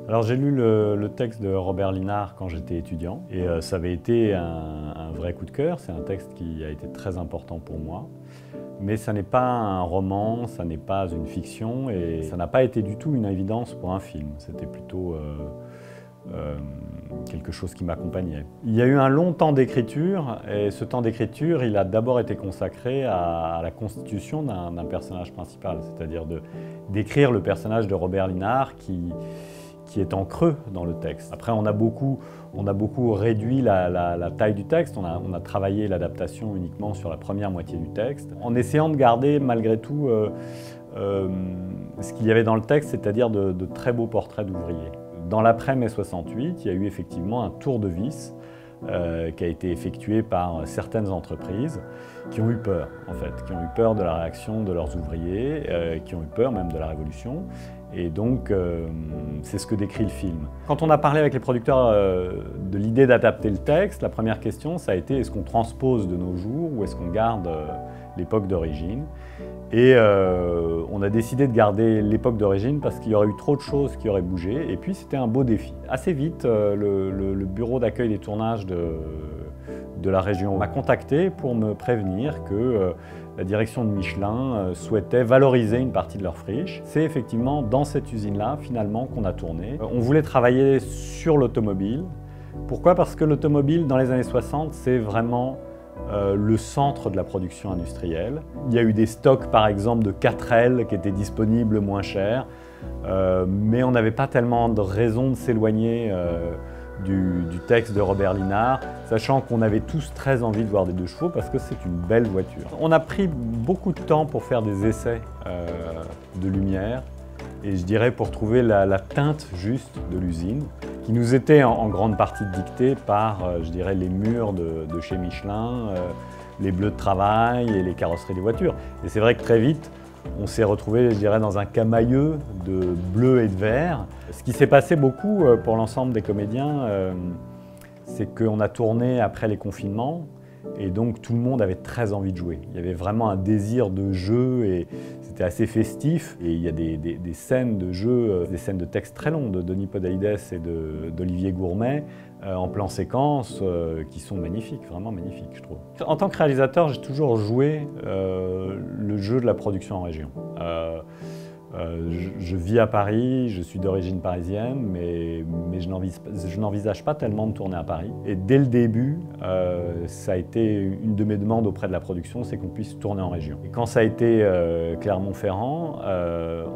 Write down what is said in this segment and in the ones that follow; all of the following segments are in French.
Alors j'ai lu le texte de Robert Linard quand j'étais étudiant et ça avait été un vrai coup de cœur. C'est un texte qui a été très important pour moi. Mais ça n'est pas un roman, ça n'est pas une fiction et ça n'a pas été du tout une évidence pour un film. C'était plutôt quelque chose qui m'accompagnait. Il y a eu un long temps d'écriture et ce temps d'écriture, il a d'abord été consacré à la constitution d'un personnage principal, c'est-à-dire d'écrire le personnage de Robert Linard qui est en creux dans le texte. Après, on a beaucoup réduit la taille du texte, on a travaillé l'adaptation uniquement sur la première moitié du texte, en essayant de garder malgré tout ce qu'il y avait dans le texte, c'est-à-dire de très beaux portraits d'ouvriers. Dans l'après-mai 68, il y a eu effectivement un tour de vis qui a été effectué par certaines entreprises qui ont eu peur, en fait, qui ont eu peur de la réaction de leurs ouvriers, qui ont eu peur même de la révolution. Et donc, c'est ce que décrit le film. Quand on a parlé avec les producteurs de l'idée d'adapter le texte, la première question, ça a été est-ce qu'on transpose de nos jours ou est-ce qu'on garde l'époque d'origine? Et on a décidé de garder l'époque d'origine parce qu'il y aurait eu trop de choses qui auraient bougé. Et puis, c'était un beau défi. Assez vite, le bureau d'accueil des tournages de la région m'a contacté pour me prévenir que la direction de Michelin souhaitait valoriser une partie de leur friche. C'est effectivement dans cette usine-là, finalement, qu'on a tourné. On voulait travailler sur l'automobile. Pourquoi? Parce que l'automobile, dans les années 60, c'est vraiment le centre de la production industrielle. Il y a eu des stocks, par exemple, de 4L qui étaient disponibles moins chers, mais on n'avait pas tellement de raison de s'éloigner du texte de Robert Linard, sachant qu'on avait tous très envie de voir des 2 chevaux parce que c'est une belle voiture. On a pris beaucoup de temps pour faire des essais de lumière et je dirais pour trouver la teinte juste de l'usine, qui nous était en grande partie dictée par, je dirais, les murs de chez Michelin, les bleus de travail et les carrosseries des voitures. Et c'est vrai que très vite, on s'est retrouvé, je dirais, dans un camailleux de bleu et de vert. Ce qui s'est passé beaucoup pour l'ensemble des comédiens, c'est qu'on a tourné après les confinements et donc tout le monde avait très envie de jouer. Il y avait vraiment un désir de jeu et c'était assez festif. Et il y a des scènes de jeu, des scènes de texte très longues de Denis Podalides et d'Olivier Gourmet en plan séquence qui sont magnifiques, vraiment magnifiques, je trouve. En tant que réalisateur, j'ai toujours joué le jeu de la production en région. Je vis à Paris, je suis d'origine parisienne, mais je n'envisage pas tellement de tourner à Paris. Et dès le début, ça a été une de mes demandes auprès de la production, c'est qu'on puisse tourner en région. Et quand ça a été Clermont-Ferrand,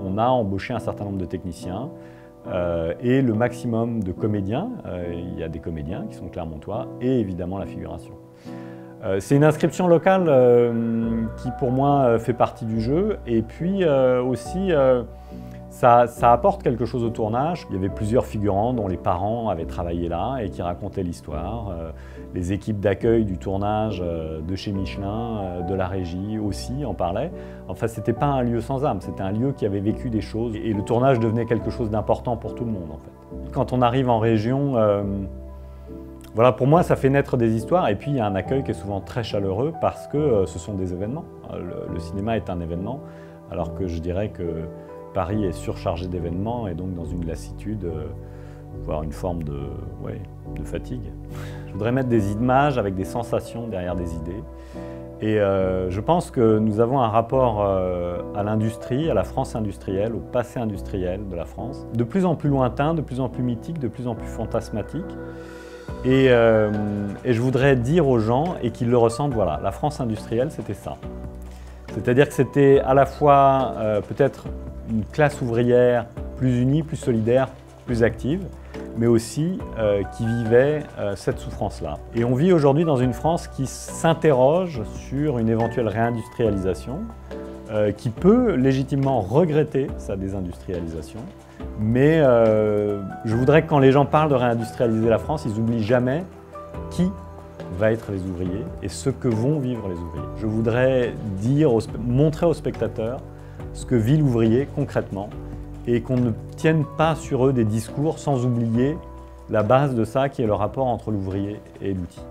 on a embauché un certain nombre de techniciens et le maximum de comédiens. Il y a des comédiens qui sont clermontois et évidemment la figuration. C'est une inscription locale qui pour moi fait partie du jeu et puis aussi ça apporte quelque chose au tournage. Il y avait plusieurs figurants dont les parents avaient travaillé là et qui racontaient l'histoire. Les équipes d'accueil du tournage de chez Michelin, de la régie aussi en parlaient. Enfin, c'était pas un lieu sans âme, c'était un lieu qui avait vécu des choses et le tournage devenait quelque chose d'important pour tout le monde en fait. Quand on arrive en région, voilà, pour moi, ça fait naître des histoires et puis il y a un accueil qui est souvent très chaleureux parce que ce sont des événements. Le cinéma est un événement, alors que je dirais que Paris est surchargé d'événements et donc dans une lassitude, voire une forme de fatigue. Je voudrais mettre des images avec des sensations derrière des idées. Et je pense que nous avons un rapport à l'industrie, à la France industrielle, au passé industriel de la France, de plus en plus lointain, de plus en plus mythique, de plus en plus fantasmatique. Et je voudrais dire aux gens, et qu'ils le ressentent, voilà, la France industrielle, c'était ça. C'est-à-dire que c'était à la fois peut-être une classe ouvrière plus unie, plus solidaire, plus active, mais aussi qui vivait cette souffrance-là. Et on vit aujourd'hui dans une France qui s'interroge sur une éventuelle réindustrialisation, qui peut légitimement regretter sa désindustrialisation. Mais je voudrais que quand les gens parlent de réindustrialiser la France, ils n'oublient jamais qui va être les ouvriers et ce que vont vivre les ouvriers. Je voudrais montrer aux spectateurs ce que vit l'ouvrier concrètement et qu'on ne tienne pas sur eux des discours sans oublier la base de ça qui est le rapport entre l'ouvrier et l'outil.